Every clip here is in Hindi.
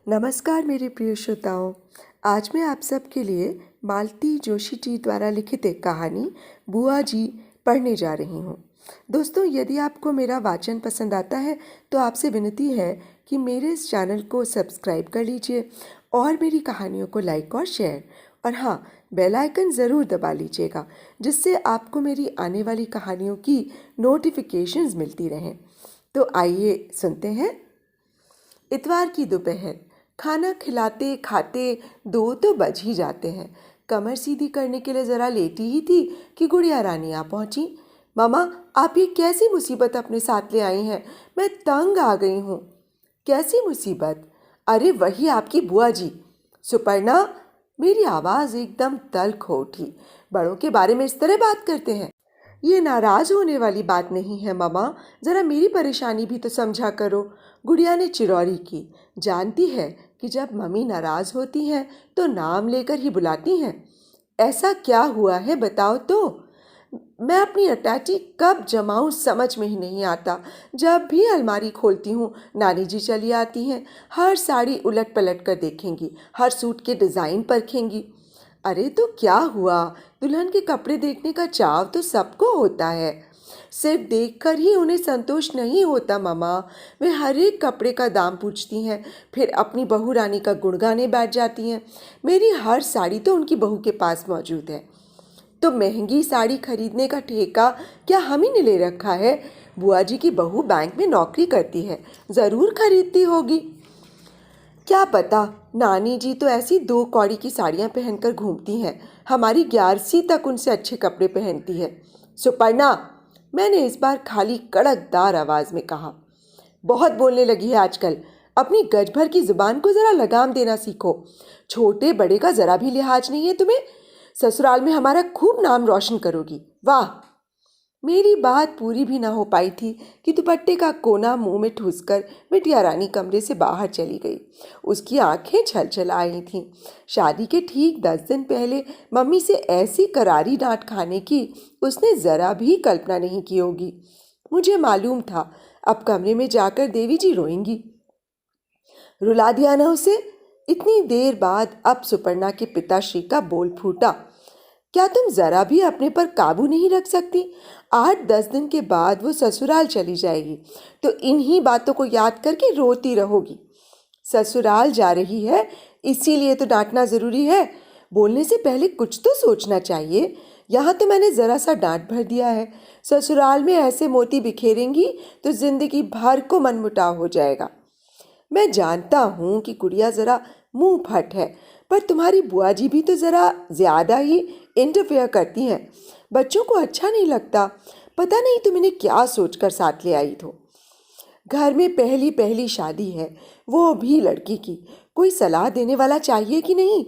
नमस्कार मेरे प्रिय श्रोताओं। आज मैं आप सबके लिए मालती जोशी जी द्वारा लिखित एक कहानी बुआ जी पढ़ने जा रही हूँ। दोस्तों, यदि आपको मेरा वाचन पसंद आता है तो आपसे विनती है कि मेरे इस चैनल को सब्सक्राइब कर लीजिए और मेरी कहानियों को लाइक और शेयर, और हाँ, बेल आइकन ज़रूर दबा लीजिएगा, जिससे आपको मेरी आने वाली कहानियों की नोटिफिकेशंस मिलती रहें। तो आइए सुनते हैं। इतवार की दोपहर। खाना खिलाते खाते 2 तो बज ही जाते हैं। कमर सीधी करने के लिए ज़रा लेटी ही थी कि गुड़िया रानी आ पहुंची। मामा, आप ये कैसी मुसीबत अपने साथ ले आई हैं? मैं तंग आ गई हूँ। कैसी मुसीबत? अरे वही आपकी बुआ जी। सुपर्णा, मेरी आवाज़ एकदम तल्ख हो उठी। बड़ों के बारे में इस तरह बात करते हैं? ये नाराज होने वाली बात नहीं है मामा, जरा मेरी परेशानी भी तो समझा करो। गुड़िया ने चिरौरी की। जानती है कि जब मम्मी नाराज होती हैं तो नाम लेकर ही बुलाती हैं। ऐसा क्या हुआ है बताओ तो। मैं अपनी अटैची कब जमाऊं समझ में ही नहीं आता। जब भी अलमारी खोलती हूँ नानी जी चली आती हैं। हर साड़ी उलट पलट कर देखेंगी, हर सूट के डिज़ाइन परखेंगी। अरे तो क्या हुआ? दुल्हन के कपड़े देखने का चाव तो सबको होता है। सिर्फ देखकर ही उन्हें संतोष नहीं होता मामा। वे हर एक कपड़े का दाम पूछती हैं, फिर अपनी बहू रानी का गुण गाने बैठ जाती हैं। मेरी हर साड़ी तो उनकी बहू के पास मौजूद है। तो महंगी साड़ी खरीदने का ठेका क्या हम ही ने ले रखा है? बुआ जी की बहू बैंक में नौकरी करती है, ज़रूर खरीदती होगी। क्या पता, नानी जी तो ऐसी 2 कौड़ी की साड़ियाँ पहनकर घूमती हैं। हमारी 11वीं तक उनसे अच्छे कपड़े पहनती है। सुपर्णा, मैंने इस बार खाली कड़कदार आवाज़ में कहा। बहुत बोलने लगी है आजकल। अपनी गज भर की जुबान को ज़रा लगाम देना सीखो। छोटे बड़े का ज़रा भी लिहाज नहीं है तुम्हें। ससुराल में हमारा खूब नाम रोशन करोगी। वाह। मेरी बात पूरी भी ना हो पाई थी कि दुपट्टे का कोना मुंह में ठूसकर बिटिया रानी कमरे से बाहर चली गई। उसकी आंखें छल छल आई थीं। शादी के ठीक 10 दिन पहले मम्मी से ऐसी करारी डांट खाने की उसने ज़रा भी कल्पना नहीं की होगी। मुझे मालूम था अब कमरे में जाकर देवी जी रोएंगी। रुला दिया ना उसे। इतनी देर बाद अब सुपर्णा के पिताश्री का बोल फूटा। क्या तुम जरा भी अपने पर काबू नहीं रख सकती? 8-10 दिन के बाद वो ससुराल चली जाएगी, तो इन्हीं बातों को याद करके रोती रहोगी। ससुराल जा रही है इसीलिए तो डांटना जरूरी है। बोलने से पहले कुछ तो सोचना चाहिए। यहाँ तो मैंने जरा सा डांट भर दिया है। ससुराल में ऐसे मोती बिखेरेंगी तो जिंदगी भर को मनमुटाव हो जाएगा। मैं जानता हूँ कि गुड़िया ज़रा मुंह फट है, पर तुम्हारी बुआ जी भी तो ज़रा ज़्यादा ही इंटरफेयर करती हैं। बच्चों को अच्छा नहीं लगता। पता नहीं तुम इन्हें क्या सोचकर साथ ले आई हो। घर में पहली पहली शादी है, वो भी लड़की की। कोई सलाह देने वाला चाहिए कि नहीं?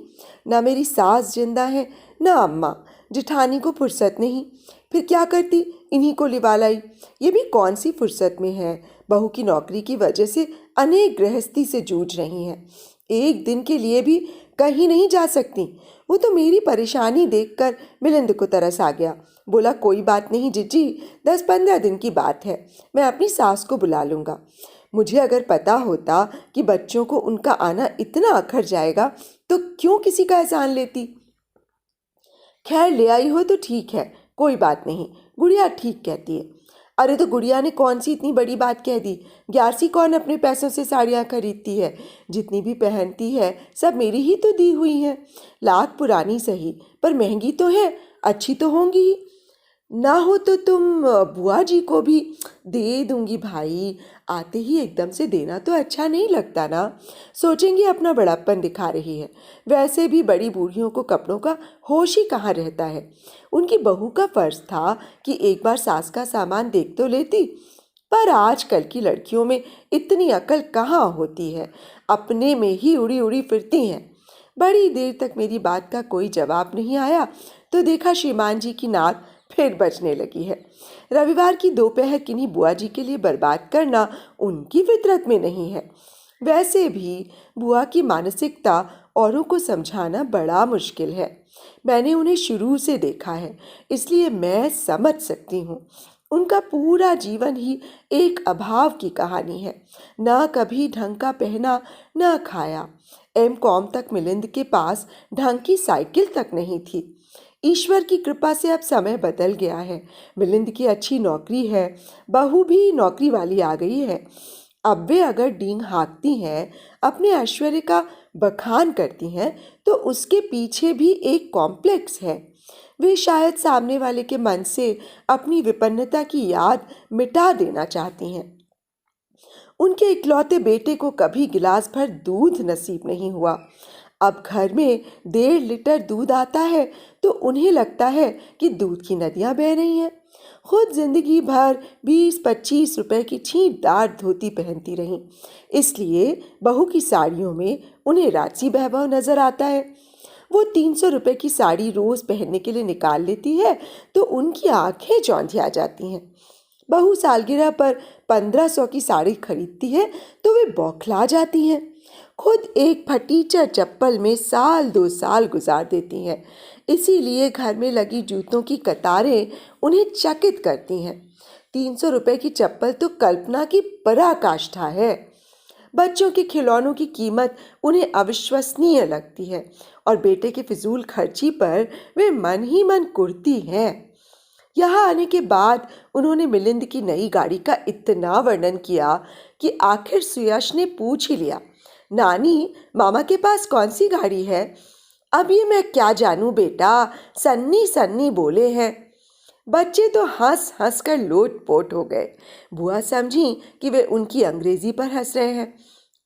ना मेरी सास जिंदा है, ना अम्मा। जिठानी को फुर्सत नहीं। फिर क्या करती? इन्हीं को लिवा लाई। ये भी कौन सी फुर्सत में है। बहू की नौकरी की वजह से अनेक गृहस्थी से जूझ रही हैं। एक दिन के लिए भी कहीं नहीं जा सकती। वो तो मेरी परेशानी देखकर मिलिंद को तरस आ गया। बोला, कोई बात नहीं जिज्जी, 10-15 दिन की बात है, मैं अपनी सास को बुला लूँगा। मुझे अगर पता होता कि बच्चों को उनका आना इतना अखर जाएगा तो क्यों किसी का एहसान लेती। खैर, ले आई हो तो ठीक है, कोई बात नहीं। गुड़िया ठीक कहती है। अरे तो गुड़िया ने कौन सी इतनी बड़ी बात कह दी? 11वीं कौन अपने पैसों से साड़ियाँ खरीदती है? जितनी भी पहनती है सब मेरी ही तो दी हुई हैं। लाख पुरानी सही, पर महंगी तो है, अच्छी तो होंगी ही। ना हो तो तुम बुआ जी को भी दे दूंगी भाई। आते ही एकदम से देना तो अच्छा नहीं लगता ना। सोचेंगे अपना बड़प्पन दिखा रही है। वैसे भी बड़ी बूढ़ियों को कपड़ों का होश ही कहाँ रहता है। उनकी बहू का फर्ज था कि एक बार सास का सामान देख तो लेती। पर आजकल की लड़कियों में इतनी अकल कहाँ होती है। अपने में ही उड़ी उड़ी फिरती हैं। बड़ी देर तक मेरी बात का कोई जवाब नहीं आया तो देखा श्रीमान जी की नाक फिर बजने लगी है। रविवार की दोपहर किन्हीं बुआ जी के लिए बर्बाद करना उनकी फितरत में नहीं है। वैसे भी बुआ की मानसिकता औरों को समझाना बड़ा मुश्किल है। मैंने उन्हें शुरू से देखा है, इसलिए मैं समझ सकती हूँ। उनका पूरा जीवन ही एक अभाव की कहानी है। ना कभी ढंग का पहना, ना खाया। एम.कॉम तक मिलिंद के पास ढंग की साइकिल तक नहीं थी। ईश्वर की कृपा से अब समय बदल गया है। मिलिंद की अच्छी नौकरी है, बहू भी नौकरी वाली आ गई है। अब वे अगर डींग हाँकती हैं, अपने ऐश्वर्य का बखान करती हैं, तो उसके पीछे भी एक कॉम्प्लेक्स है। वे शायद सामने वाले के मन से अपनी विपन्नता की याद मिटा देना चाहती हैं। उनके इकलौते बेटे को कभी गिलास भर दूध नसीब नहीं हुआ। अब घर में 1.5 लीटर दूध आता है तो उन्हें लगता है कि दूध की नदियां बह रही हैं। खुद जिंदगी भर 20-25 रुपए की छींटदार धोती पहनती रहीं, इसलिए बहू की साड़ियों में उन्हें राजसी वैभव नजर आता है। वो 300 रुपए की साड़ी रोज पहनने के लिए निकाल लेती है तो उनकी आंखें चौंधिया जाती हैं। बहू सालगिरह पर 1500 की साड़ी खरीदती है तो वे बौखला जाती हैं। खुद एक फटीचर चप्पल में 1-2 साल गुजार देती हैं। इसीलिए घर में लगी जूतों की कतारें उन्हें चकित करती हैं। 300 रुपए की चप्पल तो कल्पना की पराकाष्ठा है। बच्चों के खिलौनों की कीमत उन्हें अविश्वसनीय लगती है और बेटे के फिजूल खर्ची पर वे मन ही मन कुढ़ती हैं। यहाँ आने के बाद उन्होंने मिलिंद की नई गाड़ी का इतना वर्णन किया कि आखिर सुयश ने पूछ ही लिया, नानी, मामा के पास कौन सी गाड़ी है? अब ये मैं क्या जानूं बेटा, सन्नी सन्नी बोले हैं। बच्चे तो हंस हंस कर लोटपोट हो गए। बुआ समझी कि वे उनकी अंग्रेजी पर हंस रहे हैं।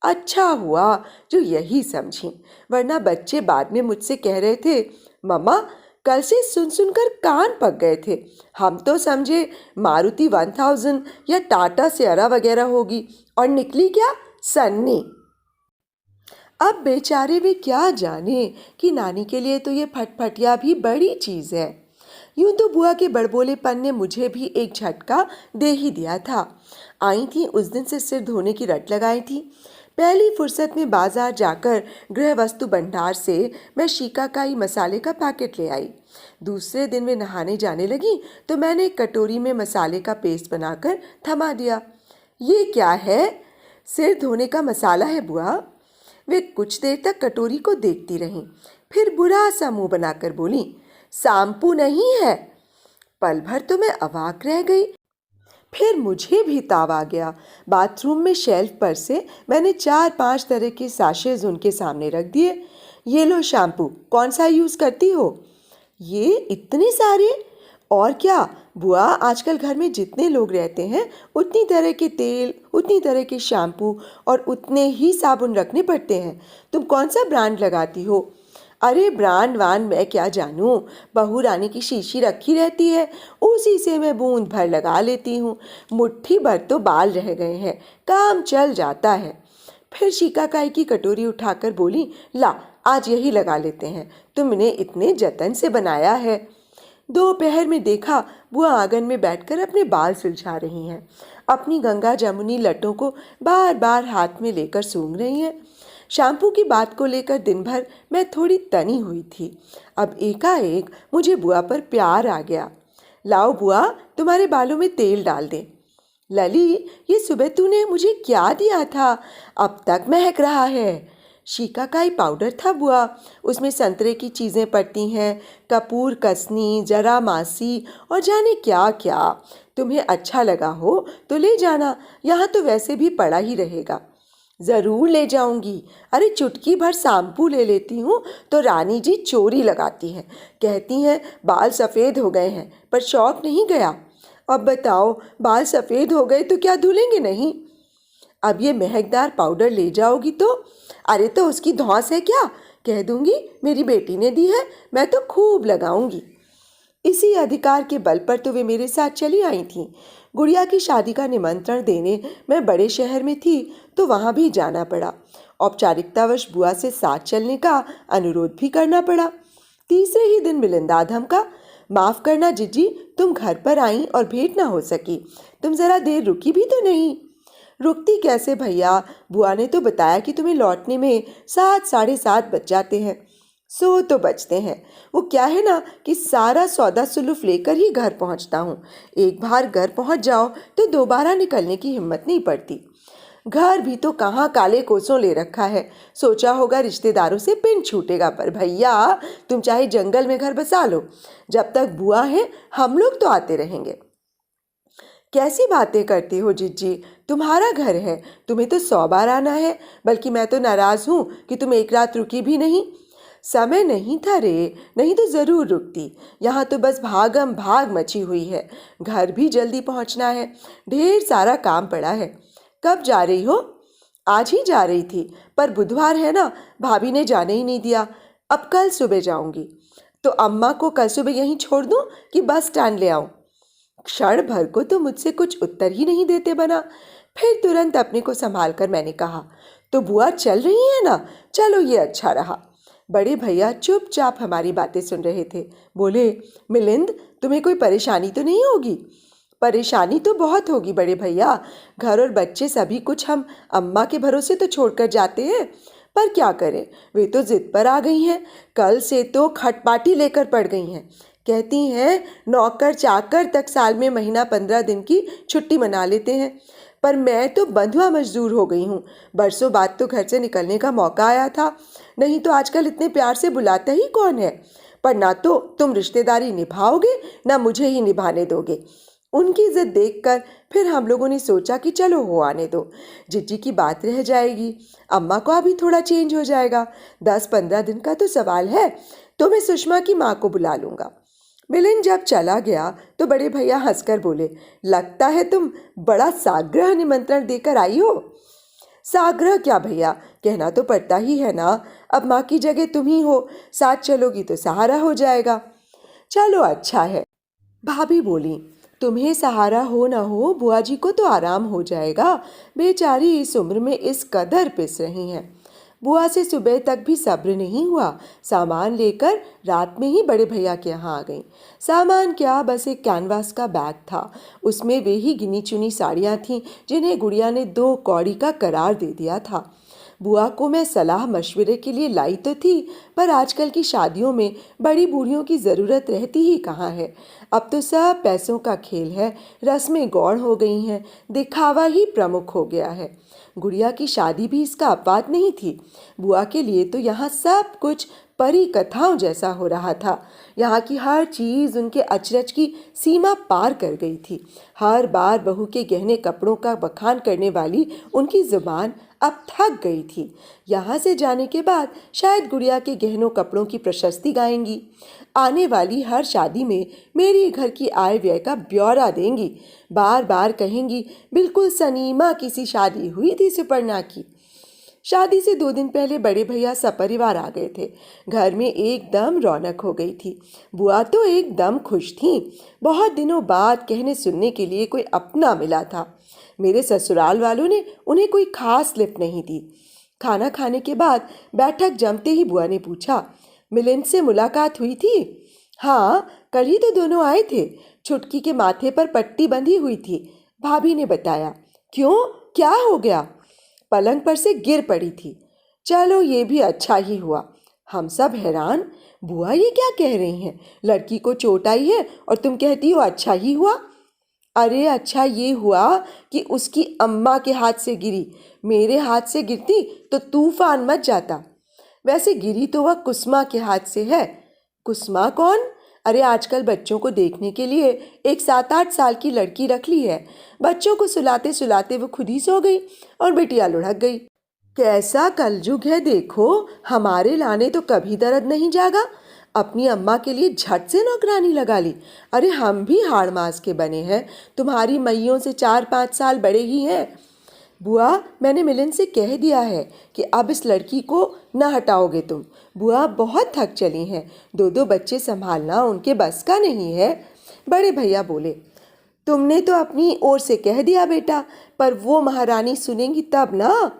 अच्छा हुआ जो यही समझी, वरना बच्चे बाद में मुझसे कह रहे थे, मम्मा कल से सुन सुनकर कान पक गए थे। हम तो समझे मारुति 1000 या टाटा सियारा वगैरह होगी, और निकली क्या, सन्नी। अब बेचारे वे क्या जाने कि नानी के लिए तो ये फटफटिया भी बड़ी चीज़ है। यूं तो बुआ के बड़बोलेपन ने मुझे भी एक झटका दे ही दिया था। आई थी उस दिन से सिर धोने की रट लगाई थी। पहली फुर्सत में बाजार जाकर गृह वस्तु भंडार से मैं शिकाकाई मसाले का पैकेट ले आई। दूसरे दिन वे नहाने जाने लगी तो मैंने एक कटोरी में मसाले का पेस्ट बनाकर थमा दिया। ये क्या है? सिर धोने का मसाला है बुआ। वे कुछ देर तक कटोरी को देखती रहीं, फिर बुरा सा मुंह बनाकर बोली, शैम्पू नहीं है। पल भर तो मैं अवाक रह गई। फिर मुझे भी ताव आ गया। बाथरूम में शेल्फ पर से मैंने 4-5 तरह के साशेज उनके सामने रख दिए। ये लो शैम्पू, कौन सा यूज़ करती हो? ये इतने सारे? और क्या बुआ, आजकल घर में जितने लोग रहते हैं उतनी तरह के तेल, उतनी तरह के शैम्पू और उतने ही साबुन रखने पड़ते हैं। तुम कौन सा ब्रांड लगाती हो? अरे ब्रांड वान मैं क्या जानूं, बहू रानी की शीशी रखी रहती है, उसी से मैं बूंद भर लगा लेती हूँ। मुट्ठी भर तो बाल रह गए हैं, काम चल जाता है। फिर शिकाकाई की कटोरी उठाकर बोली, ला आज यही लगा लेते हैं, तुमने इतने जतन से बनाया है। दोपहर में देखा बुआ आंगन में बैठकर अपने बाल सुलझा रही हैं। अपनी गंगा जमुनी लटों को बार बार हाथ में लेकर सूंघ रही हैं। शैम्पू की बात को लेकर दिन भर मैं थोड़ी तनी हुई थी। अब एकाएक मुझे बुआ पर प्यार आ गया। लाओ बुआ, तुम्हारे बालों में तेल डाल दे। लली, ये सुबह तूने मुझे क्या दिया था? अब तक महक रहा है। शिकाकाई पाउडर था बुआ, उसमें संतरे की चीज़ें पड़ती हैं, कपूर कसनी, जरा मासी और जाने क्या क्या। तुम्हें अच्छा लगा हो तो ले जाना, यहाँ तो वैसे भी पड़ा ही रहेगा। ज़रूर ले जाऊंगी। अरे चुटकी भर शैम्पू ले लेती हूँ तो रानी जी चोरी लगाती हैं, कहती हैं बाल सफ़ेद हो गए हैं, पर शौक नहीं गया। अब बताओ, बाल सफ़ेद हो गए तो क्या धुलेंगे नहीं? अब ये महकदार पाउडर ले जाओगी तो? अरे तो उसकी धौंस है क्या, कह दूंगी मेरी बेटी ने दी है, मैं तो खूब लगाऊंगी। इसी अधिकार के बल पर तो वे मेरे साथ चली आई थीं। गुड़िया की शादी का निमंत्रण देने मैं बड़े शहर में थी तो वहाँ भी जाना पड़ा। औपचारिकतावश बुआ से साथ चलने का अनुरोध भी करना पड़ा। तीसरे ही दिन मिलिंदा धमका, माफ़ करना जिज्जी, तुम घर पर आई और भेंट ना हो सकी। तुम ज़रा देर रुकी भी तो नहीं। रुकती कैसे भैया, बुआ ने तो बताया कि तुम्हें लौटने में 7 साढ़े 7 बज जाते हैं। सो तो बचते हैं। वो क्या है ना कि सारा सौदा सुलूफ लेकर ही घर पहुंचता हूँ। एक बार घर पहुंच जाओ तो दोबारा निकलने की हिम्मत नहीं पड़ती। घर भी तो कहाँ काले कोसों ले रखा है। सोचा होगा रिश्तेदारों से पिन छूटेगा, पर भैया तुम चाहे जंगल में घर बसा लो, जब तक बुआ है हम लोग तो आते रहेंगे। कैसी बातें करते हो जिज्जी, तुम्हारा घर है, तुम्हें तो 100 बार आना है। बल्कि मैं तो नाराज हूँ कि तुम एक रात रुकी भी नहीं। समय नहीं था रे, नहीं तो जरूर रुकती। यहाँ तो बस भागम भाग मची हुई है। घर भी जल्दी पहुँचना है, ढेर सारा काम पड़ा है। कब जा रही हो? आज ही जा रही थी, पर बुधवार है ना, भाभी ने जाने ही नहीं दिया। अब कल सुबह जाऊंगी। तो अम्मा को कल सुबह यहीं छोड़ दूं कि बस स्टैंड ले आऊं? क्षण भर को तो मुझसे कुछ उत्तर ही नहीं देते बना। फिर तुरंत अपने को संभाल कर मैंने कहा, तो बुआ चल रही है ना, चलो ये अच्छा रहा। बड़े भैया चुपचाप हमारी बातें सुन रहे थे। बोले, मिलिंद तुम्हें कोई परेशानी तो नहीं होगी? परेशानी तो बहुत होगी बड़े भैया, घर और बच्चे सभी कुछ हम अम्मा के भरोसे तो छोड़कर जाते हैं। पर क्या करें, वे तो जिद पर आ गई हैं। कल से तो खटपाटी लेकर पड़ गई हैं। कहती हैं नौकर चाकर तक साल में महीना 15 दिन की छुट्टी मना लेते हैं। पर मैं तो बंधुआ मजदूर हो गई हूँ। बरसों बाद तो घर से निकलने का मौका आया था, नहीं तो आजकल इतने प्यार से बुलाता ही कौन है। पर ना तो तुम रिश्तेदारी निभाओगे, ना मुझे ही निभाने दोगे। उनकी इज्जत देखकर फिर हम लोगों ने सोचा कि चलो हो आने दो, जिज्जी की बात रह जाएगी, अम्मा को अभी थोड़ा चेंज हो जाएगा। 10-15 दिन का तो सवाल है, तो मैं सुषमा की माँ को बुला लूँगा। मिलिंद जब चला गया तो बड़े भैया हंसकर बोले, लगता है तुम बड़ा साग्रह निमंत्रण देकर आई हो। साग्रह क्या भैया, कहना तो पड़ता ही है ना। अब माँ की जगह तुम ही हो, साथ चलोगी तो सहारा हो जाएगा। चलो अच्छा है, भाभी बोली। तुम्हें सहारा हो ना हो, बुआ जी को तो आराम हो जाएगा। बेचारी इस उम्र में इस कदर पिस रही हैं। बुआ से सुबह तक भी सब्र नहीं हुआ। सामान लेकर रात में ही बड़े भैया के यहाँ आ गई। सामान क्या, बस एक कैनवास का बैग था। उसमें वे ही गिनी चुनी साड़ियाँ थीं जिन्हें गुड़िया ने 2 कौड़ी का करार दे दिया था। बुआ को मैं सलाह मशवरे के लिए लाई तो थी, पर आजकल की शादियों में बड़ी बूढ़ियों की ज़रूरत रहती ही कहाँ है। अब तो सब पैसों का खेल है, रस्में गौड़ हो गई हैं, दिखावा ही प्रमुख हो गया है। गुड़िया की शादी भी इसका अपवाद नहीं थी। बुआ के लिए तो यहाँ सब कुछ परी कथाओं जैसा हो रहा था। यहाँ की हर चीज़ उनके अचरज की सीमा पार कर गई थी। हर बार बहू के गहने कपड़ों का बखान करने वाली उनकी जुबान अब थक गई थी। यहाँ से जाने के बाद शायद गुड़िया के गहनों कपड़ों की प्रशस्ति गाएंगी। आने वाली हर शादी में मेरी घर की आय व्यय का ब्यौरा देंगी। बार बार कहेंगी, बिल्कुल सनीमा किसी शादी हुई थी सुपर्णा की। शादी से 2 दिन पहले बड़े भैया सपरिवार आ गए थे। घर में एकदम रौनक हो गई थी। बुआ तो एकदम खुश थीं। बहुत दिनों बाद कहने सुनने के लिए कोई अपना मिला था। मेरे ससुराल वालों ने उन्हें कोई खास लिफ्ट नहीं दी। खाना खाने के बाद बैठक जमते ही बुआ ने पूछा, मिलिंद से मुलाकात हुई थी? हाँ, कल ही तो दोनों आए थे। छुटकी के माथे पर पट्टी बंधी हुई थी, भाभी ने बताया। क्यों, क्या हो गया? पलंग पर से गिर पड़ी थी। चलो ये भी अच्छा ही हुआ। हम सब हैरान, बुआ ये क्या कह रही हैं? लड़की को चोट आई है और तुम कहती हो अच्छा ही हुआ? अरे अच्छा ये हुआ कि उसकी अम्मा के हाथ से गिरी। मेरे हाथ से गिरती तो तूफान मच जाता। वैसे गिरी तो वह कुसमा के हाथ से है। कुसमा कौन? अरे आजकल बच्चों को देखने के लिए एक 7-8 साल की लड़की रख ली है। बच्चों को सुलाते सुलाते वो खुद ही सो गई और बिटिया लुढ़क गई। कैसा कलयुग है देखो, हमारे लाने तो कभी दर्द नहीं जागा। अपनी अम्मा के लिए झट से नौकरानी लगा ली। अरे हम भी हाड़ मास के बने हैं, तुम्हारी मैयों से 4-5 साल बड़े ही हैं। बुआ, मैंने मिलिंद से कह दिया है कि अब इस लड़की को न हटाओगे तुम। बुआ बहुत थक चली हैं, 2-2 बच्चे संभालना उनके बस का नहीं है। बड़े भैया बोले, तुमने तो अपनी ओर से कह दिया बेटा, पर वो महारानी सुनेंगी तब ना।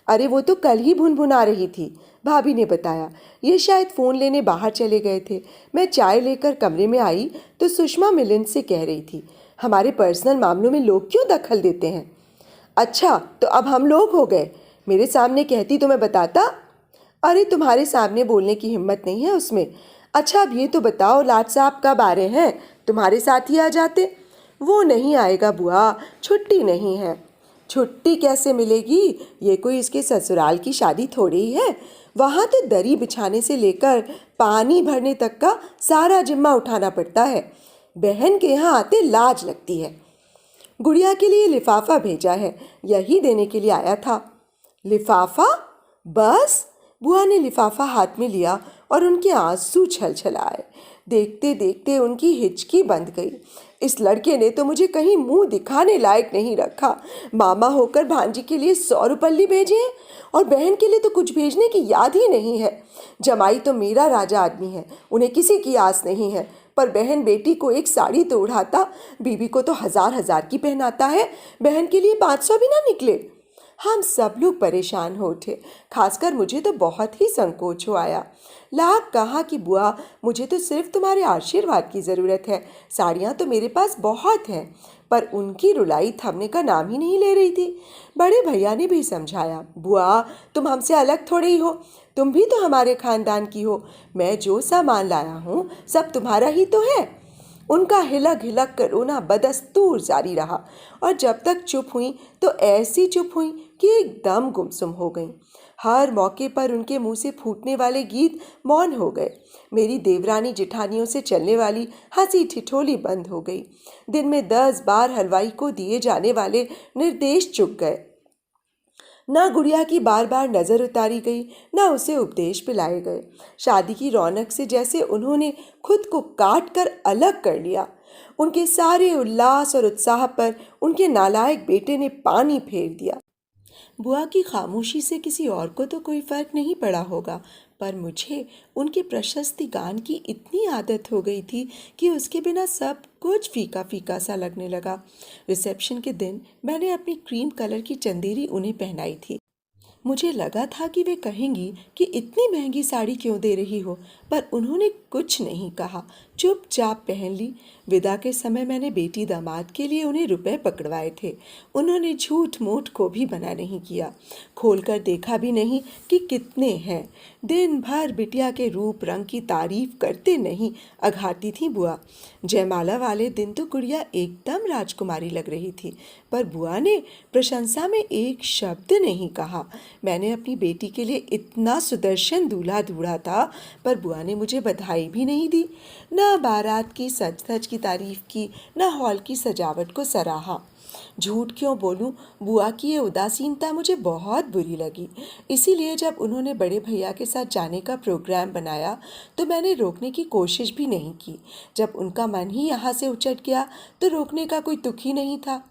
अरे वो तो कल ही भुनभुना रही थी, भाभी ने बताया। ये शायद फ़ोन लेने बाहर चले गए थे। मैं चाय लेकर कमरे में आई तो सुषमा मिलिंद से कह रही थी, हमारे पर्सनल मामलों में लोग क्यों दखल देते हैं? अच्छा तो अब हम लोग हो गए। मेरे सामने कहती तो मैं बताता। अरे तुम्हारे सामने बोलने की हिम्मत नहीं है उसमें। अच्छा अब ये तो बताओ लाट साहब कब आ रहे हैं? तुम्हारे साथ ही आ जाते। वो नहीं आएगा बुआ, छुट्टी नहीं है। छुट्टी कैसे मिलेगी? ये कोई इसके ससुराल की शादी थोड़ी ही है। वहाँ तो दरी बिछाने से लेकर पानी भरने तक का सारा जिम्मा उठाना पड़ता है। बहन के यहाँ आते लाज लगती है। गुड़िया के लिए लिफाफा भेजा है, यही देने के लिए आया था। लिफाफा? बस? बुआ ने लिफाफा हाथ में लिया और उनके आंसू छलछलाए। देखते देखते उनकी हिचकी बंध गई। इस लड़के ने तो मुझे कहीं मुंह दिखाने लायक नहीं रखा। मामा होकर भांजी के लिए 100 रुपल्ली भेजे हैं और बहन के लिए तो कुछ भेजने की याद ही नहीं है। जमाई तो मेरा राजा आदमी है, उन्हें किसी की आस नहीं है। पर बहन बेटी को एक साड़ी तो उड़ाता, बीबी को तो 1000 की पहनाता है। बहन के लिए 500 भी ना निकले। हम सब लोग परेशान हो उठे। खासकर मुझे तो बहुत ही संकोच हो आया। लाख कहा कि बुआ, मुझे तो सिर्फ तुम्हारे आशीर्वाद की ज़रूरत है। साड़ियाँ तो मेरे पास बहुत हैं। पर उनकी रुलाई थमने का नाम ही नहीं ले रही थी। बड़े भैया ने भी समझाया, बुआ तुम हमसे अलग थोड़ी ही हो, तुम भी तो हमारे खानदान की हो। मैं जो सामान लाया हूँ सब तुम्हारा ही तो है। उनका हिलक हिलक कर रोना बदस्तूर जारी रहा और जब तक चुप हुई तो ऐसी चुप हुई कि एकदम गुमसुम हो गईं। हर मौके पर उनके मुंह से फूटने वाले गीत मौन हो गए। मेरी देवरानी जिठानियों से चलने वाली हंसी ठिठोली बंद हो गई। दिन में 10 बार हलवाई को दिए जाने वाले निर्देश चुक गए। ना गुड़िया की बार बार नज़र उतारी गई, ना उसे उपदेश पिलाए गए। शादी की रौनक से जैसे उन्होंने खुद को काट कर अलग कर लिया। उनके सारे उल्लास और उत्साह पर उनके नालायक बेटे ने पानी फेर दिया। बुआ की खामोशी से किसी और को तो कोई फर्क नहीं पड़ा होगा, पर मुझे उनके प्रशस्ति गान की इतनी आदत हो गई थी कि उसके बिना सब कुछ फीका फीका सा लगने लगा। रिसेप्शन के दिन मैंने अपनी क्रीम कलर की चंदेरी उन्हें पहनाई थी। मुझे लगा था कि वे कहेंगी कि इतनी महंगी साड़ी क्यों दे रही हो, पर उन्होंने कुछ नहीं कहा, चुपचाप पहन ली। विदा के समय मैंने बेटी दामाद के लिए उन्हें रुपए पकड़वाए थे। उन्होंने झूठ मूठ को भी मना नहीं किया, खोलकर देखा भी नहीं कि कितने हैं। दिन भर बिटिया के रूप रंग की तारीफ करते नहीं अघाती थी बुआ। जयमाला वाले दिन तो गुड़िया एकदम राजकुमारी लग रही थी, पर बुआ ने प्रशंसा में एक शब्द नहीं कहा। मैंने अपनी बेटी के लिए इतना सुदर्शन दूल्हा ढूंढा था, पर बुआ ने मुझे बधाई भी नहीं दी। न बारात की सज धज की तारीफ की, न हॉल की सजावट को सराहा। झूठ क्यों बोलूं, बुआ की ये उदासीनता मुझे बहुत बुरी लगी। इसीलिए जब उन्होंने बड़े भैया के साथ जाने का प्रोग्राम बनाया तो मैंने रोकने की कोशिश भी नहीं की। जब उनका मन ही यहाँ से उचट गया तो रोकने का कोई तुक ही नहीं था।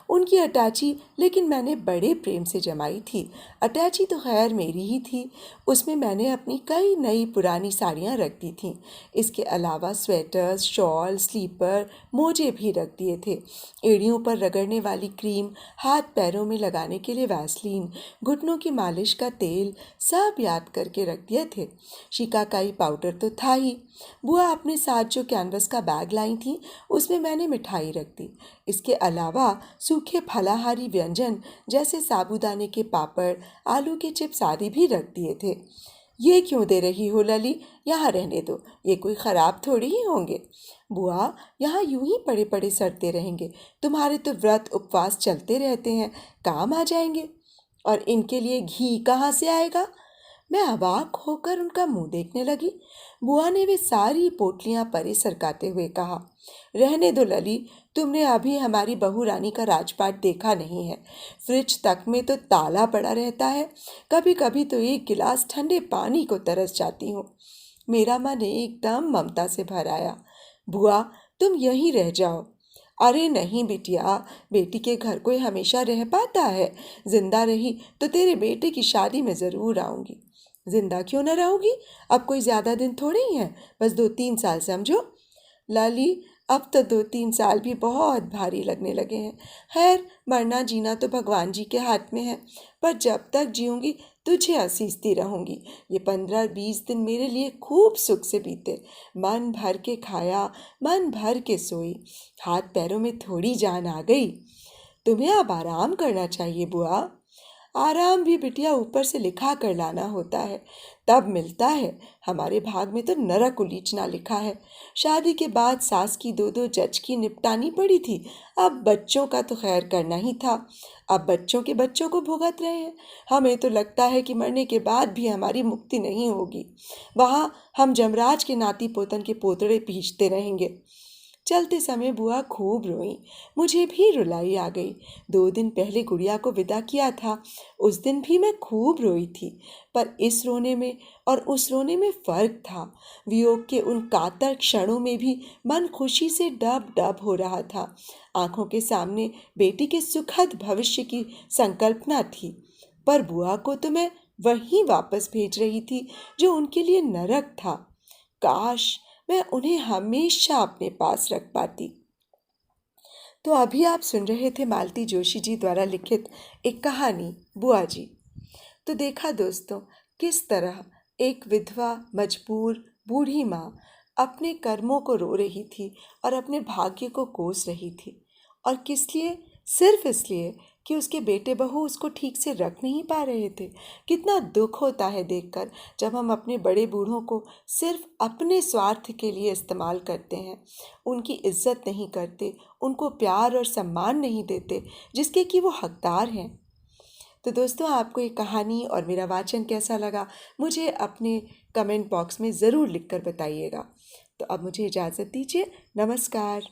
उनकी अटैची लेकिन मैंने बड़े प्रेम से जमाई थी। अटैची तो खैर मेरी ही थी, उसमें मैंने अपनी कई नई पुरानी साड़ियाँ रख दी थीं। इसके अलावा स्वेटर्स, शॉल, स्लीपर, मोजे भी रख दिए थे। एड़ियों पर रगड़ने वाली क्रीम, हाथ पैरों में लगाने के लिए वैसलीन, घुटनों की मालिश का तेल सब याद करके रख दिए थे। शिकाकाई पाउडर तो था ही। बुआ अपने साथ जो कैनवस का बैग लाई थी उसमें मैंने मिठाई रख दी। इसके अलावा सूखे फलाहारी व्यंजन जैसे साबूदाने के पापड़, आलू के चिप्स आदि भी रख दिए थे। ये क्यों दे रही हो लली, यहाँ रहने दो, ये कोई ख़राब थोड़ी ही होंगे। बुआ यहाँ यूं ही पड़े पड़े सड़ते रहेंगे, तुम्हारे तो व्रत उपवास चलते रहते हैं, काम आ जाएंगे। और इनके लिए घी कहाँ से आएगा? मैं अवाक होकर उनका मुंह देखने लगी। बुआ ने वे सारी पोटलियां परे सरकाते हुए कहा, रहने दो लली, तुमने अभी हमारी बहू रानी का राजपाट देखा नहीं है। फ्रिज तक में तो ताला पड़ा रहता है। कभी कभी तो एक गिलास ठंडे पानी को तरस जाती हूँ। मेरा मन एकदम ममता से भर आया। बुआ तुम यहीं रह जाओ। अरे नहीं बिटिया, बेटी के घर कोई हमेशा रह पाता है। जिंदा रही तो तेरे बेटे की शादी में ज़रूर आऊँगी। जिंदा क्यों न रहोगी, अब कोई ज़्यादा दिन थोड़े ही हैं, बस 2-3 साल समझो। लाली अब तो 2-3 साल भी बहुत भारी लगने लगे हैं। खैर मरना जीना तो भगवान जी के हाथ में है, पर जब तक जीऊँगी तुझे असीसती रहूँगी। ये 15-20 दिन मेरे लिए खूब सुख से बीते। मन भर के खाया, मन भर के सोई, हाथ पैरों में थोड़ी जान आ गई। तुम्हें अब आराम करना चाहिए बुआ। आराम भी बिटिया ऊपर से लिखा कर लाना होता है, तब मिलता है। हमारे भाग में तो नरक उलीचना लिखा है। शादी के बाद सास की दो दो जज की निपटानी पड़ी थी, अब बच्चों का तो खैर करना ही था। अब बच्चों के बच्चों को भुगत रहे हैं। हमें तो लगता है कि मरने के बाद भी हमारी मुक्ति नहीं होगी। वहाँ हम जमराज के नाती पोतन के पोतड़े पींचते रहेंगे। चलते समय बुआ खूब रोई, मुझे भी रुलाई आ गई। 2 दिन पहले गुड़िया को विदा किया था, उस दिन भी मैं खूब रोई थी। पर इस रोने में और उस रोने में फर्क था। वियोग के उन कातर क्षणों में भी मन खुशी से डब डब हो रहा था। आंखों के सामने बेटी के सुखद भविष्य की संकल्पना थी। पर बुआ को तो मैं वहीं वापस भेज रही थी जो उनके लिए नरक था। काश मैं उन्हें हमेशा अपने पास रख पाती। तो अभी आप सुन रहे थे मालती जोशी जी द्वारा लिखित एक कहानी बुआ जी। तो देखा दोस्तों, किस तरह एक विधवा मजबूर बूढ़ी माँ अपने कर्मों को रो रही थी और अपने भाग्य को कोस रही थी। और किस लिए? सिर्फ इसलिए कि उसके बेटे बहू उसको ठीक से रख नहीं पा रहे थे। कितना दुख होता है देखकर जब हम अपने बड़े बूढ़ों को सिर्फ अपने स्वार्थ के लिए इस्तेमाल करते हैं, उनकी इज्जत नहीं करते, उनको प्यार और सम्मान नहीं देते जिसके कि वो हकदार हैं। तो दोस्तों, आपको ये कहानी और मेरा वाचन कैसा लगा, मुझे अपने कमेंट बॉक्स में ज़रूर लिखकर बताइएगा। तो अब मुझे इजाज़त दीजिए। नमस्कार।